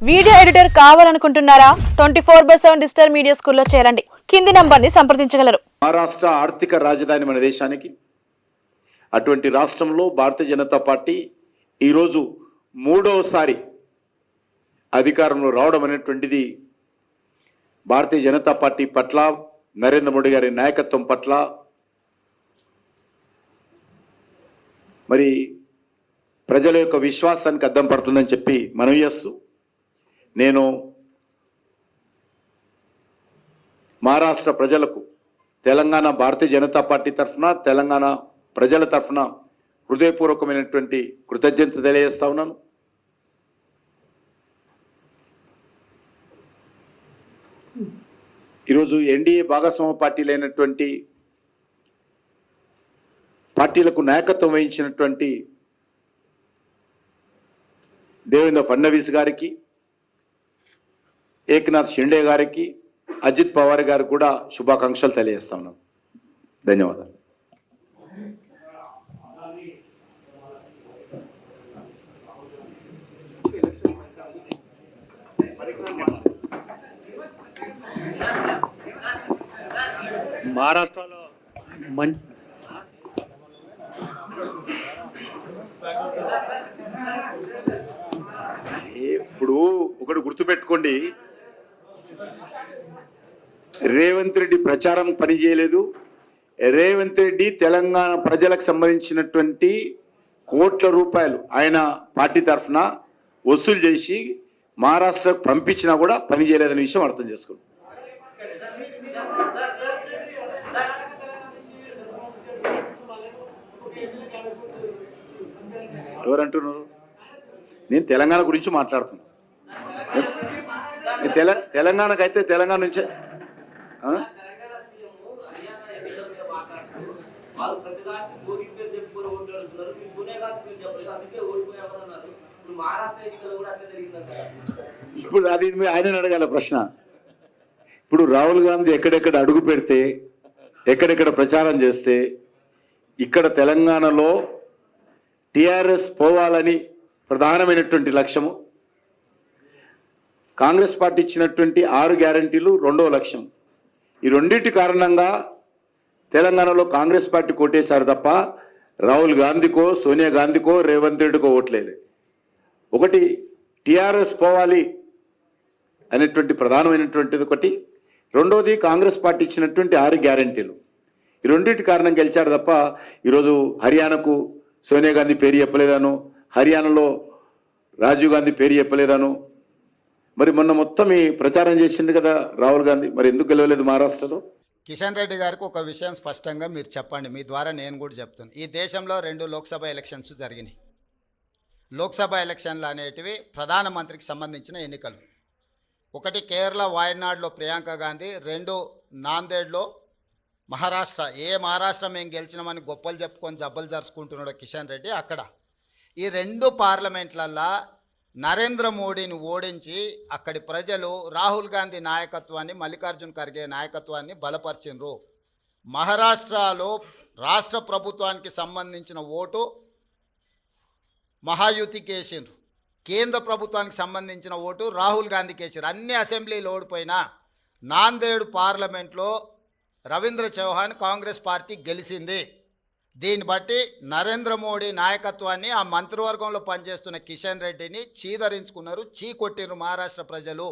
Video editor కావాలనుకుంటున్నారా? 24/7 digital media స్కూల్లో చేరండి. కింది నంబర్ని సంప్రదించగలరు. మహారాష్ట్ర ఆర్థిక రాజధాని మన దేశానికి. అటువంటి రాష్ట్రంలో భారతీయ జనతా పార్టీ ఈరోజు మూడవసారి అధికారంలో రావడం అనేటువంటిది భారతీయ జనతా పార్టీ పట్ల, నరేంద్ర మోడీ గారి నాయకత్వం పట్ల మరి ప్రజల యొక్క విశ్వాసానికి అద్దం పడుతుందని చెప్పి మనవి చేస్తూ, నేను మహారాష్ట్ర ప్రజలకు తెలంగాణ భారతీయ జనతా పార్టీ తరఫున, తెలంగాణ ప్రజల తరఫున హృదయపూర్వకమైనటువంటి కృతజ్ఞత తెలియజేస్తా ఉన్నాను. ఈరోజు ఎన్డీఏ భాగస్వామ్య పార్టీలైనటువంటి పార్టీలకు నాయకత్వం వహించినటువంటి దేవేంద్ర ఫడ్నవీస్ గారికి, ఏక్నాథ్ షిండే గారికి, అజిత్ పవార్ గారికి కూడా శుభాకాంక్షలు తెలియజేస్తా ఉన్నాం. ధన్యవాదాలు. మహారాష్ట్రలో ఇప్పుడు ఒకటి గుర్తుపెట్టుకోండి, రేవంత్ రెడ్డి ప్రచారం పనిచేయలేదు. రేవంత్ రెడ్డి తెలంగాణ ప్రజలకు సంబంధించినటువంటి కోట్ల రూపాయలు ఆయన పార్టీ తరఫున వసూలు చేసి మహారాష్ట్రకు పంపించినా కూడా పనిచేయలేదనే విషయం అర్థం చేసుకోండి. ఎవరంటున్నారు? నేను తెలంగాణ గురించి మాట్లాడుతున్నాను. తెలంగాణకైతే తెలంగాణ నుంచే ఇప్పుడు అది ఆయన అడగాల ప్రశ్న. ఇప్పుడు రాహుల్ గాంధీ ఎక్కడెక్కడ అడుగు పెడితే, ఎక్కడెక్కడ ప్రచారం చేస్తే, ఇక్కడ తెలంగాణలో టిఆర్ఎస్ పోవాలని ప్రధానమైనటువంటి లక్ష్యము, కాంగ్రెస్ పార్టీ ఇచ్చినటువంటి 6 గ్యారంటీలు రెండవ లక్ష్యం. ఈ రెండింటి కారణంగా తెలంగాణలో కాంగ్రెస్ పార్టీ కొట్టేశారు తప్ప రాహుల్ గాంధీకో, సోనియా గాంధీకో, రేవంత్ రెడ్డికో ఓట్లేదు. ఒకటి టిఆర్ఎస్ పోవాలి అనేటువంటి ప్రధానమైనటువంటిది ఒకటి, రెండోది కాంగ్రెస్ పార్టీ ఇచ్చినటువంటి 6 గ్యారంటీలు. ఈ రెండింటి కారణం గెలిచారు తప్ప ఈరోజు హర్యానాకు సోనియా గాంధీ పేరు చెప్పలేదాను, హర్యానాలో రాజీవ్ గాంధీ పేరు చెప్పలేదాను. మరి మొన్న మొత్తం ఈ ప్రచారం చేసింది కదా రాహుల్ గాంధీ, మరి ఎందుకు గెలవలేదు మహారాష్ట్రలో? కిషన్ రెడ్డి గారికి ఒక విషయం స్పష్టంగా మీరు చెప్పండి, మీ ద్వారా నేను కూడా చెప్తాను. ఈ దేశంలో 2 లోక్సభ ఎలక్షన్స్ జరిగినాయి. లోక్సభ ఎలక్షన్లు అనేటివి ప్రధానమంత్రికి సంబంధించిన ఎన్నికలు. ఒకటి కేరళ వాయనాడ్లో ప్రియాంక గాంధీ, 2 నాందేడ్లో మహారాష్ట్ర. మహారాష్ట్ర మేము గెలిచినామని గొప్పలు చెప్పుకొని జబ్బలు జరుచుకుంటున్నాడు కిషన్ రెడ్డి అక్కడ. ఈ 2 పార్లమెంట్లల్లో నరేంద్ర మోడీని ఓడించి అక్కడి ప్రజలు రాహుల్ గాంధీ నాయకత్వాన్ని, మల్లికార్జున్ ఖర్గే నాయకత్వాన్ని బలపరిచిండ్రు. మహారాష్ట్రలో రాష్ట్ర ప్రభుత్వానికి సంబంధించిన ఓటు మహాయుతికి వేసిండ్రు, కేంద్ర ప్రభుత్వానికి సంబంధించిన ఓటు రాహుల్ గాంధీకి వేసారు. అన్ని అసెంబ్లీలు ఓడిపోయినా నాందేడ్ పార్లమెంట్లో రవీంద్ర చౌహాన్ కాంగ్రెస్ పార్టీ గెలిచింది. దీన్ని బట్టి నరేంద్ర మోడీ నాయకత్వాన్ని, ఆ మంత్రివర్గంలో పనిచేస్తున్న కిషన్ రెడ్డిని చీదరించుకున్నారు, చీకొట్టిరు మహారాష్ట్ర ప్రజలు.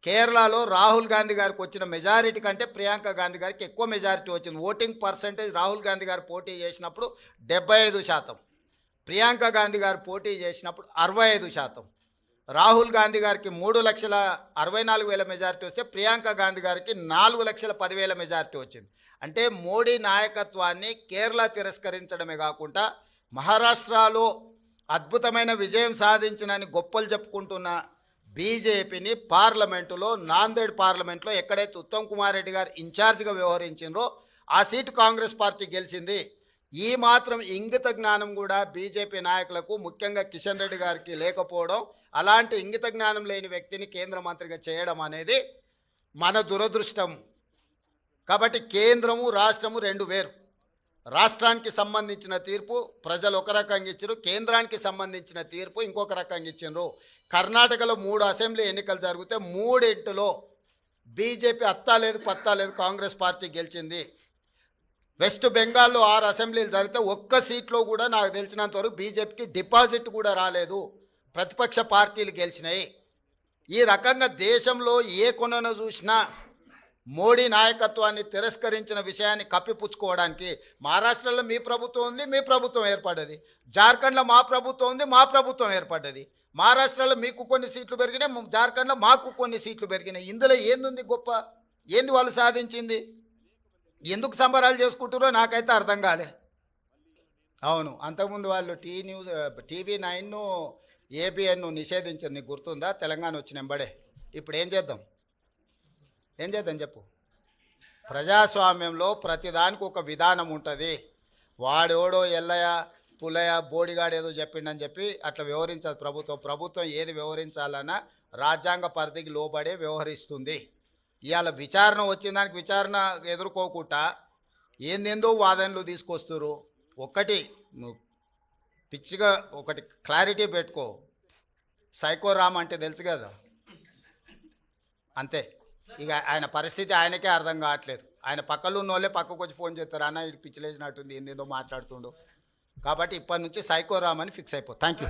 కేరళలో రాహుల్ గాంధీ గారికి వచ్చిన మెజారిటీ కంటే ప్రియాంక గాంధీ గారికి ఎక్కువ మెజారిటీ వచ్చింది. ఓటింగ్ పర్సంటేజ్ రాహుల్ గాంధీ గారు పోటీ చేసినప్పుడు 75%, ప్రియాంక గాంధీ గారు పోటీ చేసినప్పుడు 65%. రాహుల్ గాంధీ గారికి 3,64,000 మెజారిటీ వస్తే ప్రియాంక గాంధీ గారికి 4,10,000 మెజారిటీ వచ్చింది. అంటే మోడీ నాయకత్వాన్ని కేరళ తిరస్కరించడమే కాకుండా మహారాష్ట్రలో అద్భుతమైన విజయం సాధించినని గొప్పలు చెప్పుకుంటున్న బీజేపీని పార్లమెంటులో, నాందేడ్ పార్లమెంట్లో ఎక్కడైతే ఉత్తమ్ కుమార్ రెడ్డి గారు ఇన్ఛార్జిగా వ్యవహరించిండ్రో ఆ సీటు కాంగ్రెస్ పార్టీ గెలిచింది. ఈ మాత్రం ఇంగిత జ్ఞానం కూడా బీజేపీ నాయకులకు, ముఖ్యంగా కిషన్ రెడ్డి గారికి లేకపోవడం, అలాంటి ఇంగిత జ్ఞానం లేని వ్యక్తిని కేంద్ర మంత్రిగా చేయడం అనేది మన దురదృష్టం. కాబట్టి కేంద్రము రాష్ట్రము 2 వేరు. రాష్ట్రానికి సంబంధించిన తీర్పు ప్రజలు ఒక రకంగా ఇచ్చారు, కేంద్రానికి సంబంధించిన తీర్పు ఇంకొక రకంగా ఇచ్చిండ్రు. కర్ణాటకలో 3 అసెంబ్లీ ఎన్నికలు జరిగితే 3 బీజేపీ అత్తా లేదు పత్తా లేదు కాంగ్రెస్ పార్టీ గెలిచింది. వెస్ట్ బెంగాల్లో 6 అసెంబ్లీలు జరిగితే ఒక్క సీట్లో కూడా నాకు తెలిసినంత వరకు బీజేపీకి డిపాజిట్ కూడా రాలేదు, ప్రతిపక్ష పార్టీలు గెలిచినాయి. ఈ రకంగా దేశంలో ఏ కొనను చూసినా మోడీ నాయకత్వాన్ని తిరస్కరించిన విషయాన్ని కప్పిపుచ్చుకోవడానికి మహారాష్ట్రలో మీ ప్రభుత్వం ఉంది, మీ ప్రభుత్వం ఏర్పడ్డది. జార్ఖండ్లో మా ప్రభుత్వం ఉంది, మా ప్రభుత్వం ఏర్పడ్డది. మహారాష్ట్రలో మీకు కొన్ని సీట్లు పెరిగినాయి, జార్ఖండ్లో మాకు కొన్ని సీట్లు పెరిగినాయి. ఇందులో ఏంది గొప్ప, ఏంది వాళ్ళు సాధించింది? ఎందుకు సంబరాలు చేసుకుంటారో నాకైతే అర్థం కాలే. అవును, అంతకుముందు వాళ్ళు టీవీ 9 ఏబిఎన్ నిషేధించారు, నీకు గుర్తుందా? తెలంగాణ వచ్చిన వెంబడే. ఇప్పుడు ఏం చేద్దాం చెప్పు. ప్రజాస్వామ్యంలో ప్రతిదానికి ఒక విధానం ఉంటుంది. వాడోడో ఎల్లయ్య పుల్లయ్య బోడిగాడు ఏదో చెప్పిండని చెప్పి అట్లా వ్యవహరించదు ప్రభుత్వం. ఏది వ్యవహరించాలన్నా రాజ్యాంగ పరిధికి లోబడే వ్యవహరిస్తుంది. ఇవాళ విచారణ వచ్చిన దానికి విచారణ ఎదుర్కోకుండా ఏందేందో వాదనలు తీసుకొస్తారు. ఒకటి నువ్వు పిచ్చిగా ఒకటి క్లారిటీ పెట్టుకో, సైకో రామ్ అంటే తెలుసు కదా, అంతే. ఇక ఆయన పరిస్థితి ఆయనకే అర్థం కావట్లేదు. ఆయన పక్కలో ఉన్న వాళ్ళే పక్కకు వచ్చి ఫోన్ చేస్తారు, అన్న ఇటు పిచ్చిలేసినట్టుంది, ఏందేందో మాట్లాడుతుండు. కాబట్టి ఇప్పటి నుంచి సైకో రామ్ అని ఫిక్స్ అయిపో. Thank you.